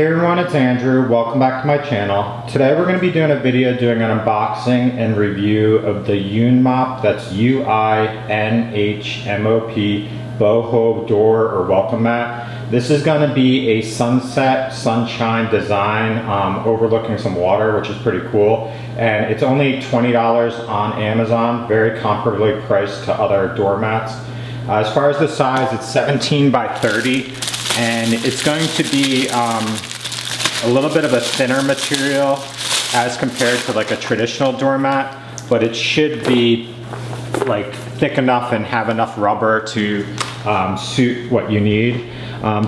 Hey everyone, it's Andrew. Welcome back to my channel. Today we're going to be doing a video doing an unboxing and review of the UINHMOP, that's UINHMOP Boho Door or Welcome Mat. This is going to be a sunset sunshine design overlooking some water, which is pretty cool. And it's only $20 on Amazon, very comparably priced to other doormats. As far as the size, it's 17 by 30. And it's going to be a little bit of a thinner material as compared to like a traditional doormat, but it should be like thick enough and have enough rubber to suit what you need.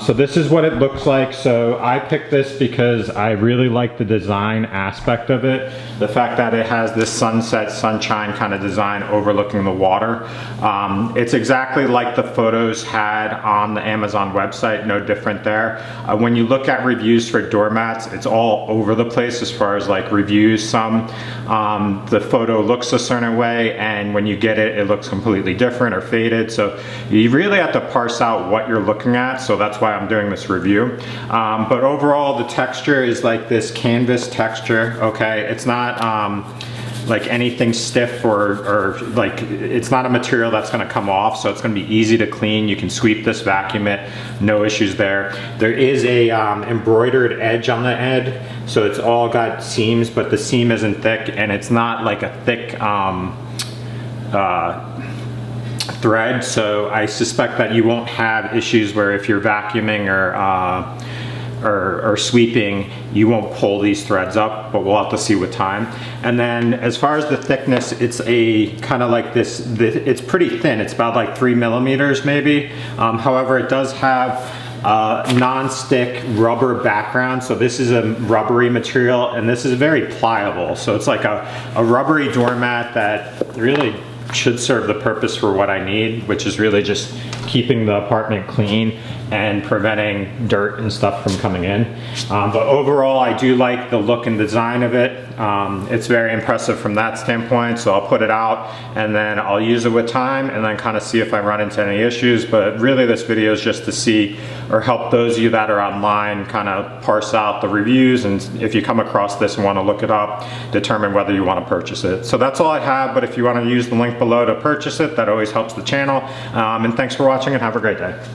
So this is what it looks like. So I picked this because I really like the design aspect of it. The fact that it has this sunset, sunshine kind of design overlooking the water. It's exactly like the photos had on the Amazon website, no different there. When you look at reviews for doormats, it's all over the place as far as like reviews. Some, the photo looks a certain way, and when you get it, it looks completely different or faded. So you really have to parse out what you're looking at. So that's why I'm doing this review. But overall, the texture is like this canvas texture, okay? It's not like anything stiff or like, it's not a material that's gonna come off, so it's gonna be easy to clean. You can sweep this, vacuum it, no issues there. There is a embroidered edge on the end, so it's all got seams, but the seam isn't thick, and it's not like a thick thread, so I suspect that you won't have issues where if you're vacuuming or sweeping, you won't pull these threads up, but we'll have to see with time. And then as far as the thickness, it's a kind of like this, it's pretty thin. It's about like 3 millimeters maybe. However, it does have non-stick rubber background, so this is a rubbery material, and this is very pliable. So it's like a rubbery doormat that really should serve the purpose for what I need, which is really just keeping the apartment clean and preventing dirt and stuff from coming in. But overall, I do like the look and design of it. It's very impressive from that standpoint, so I'll put it out and then I'll use it with time and then kind of see if I run into any issues. But really this video is just to see or help those of you that are online kind of parse out the reviews, and if you come across this and want to look it up, determine whether you want to purchase it. So that's all I have, but if you want to use the link below to purchase it, that always helps the channel. And thanks for watching and have a great day.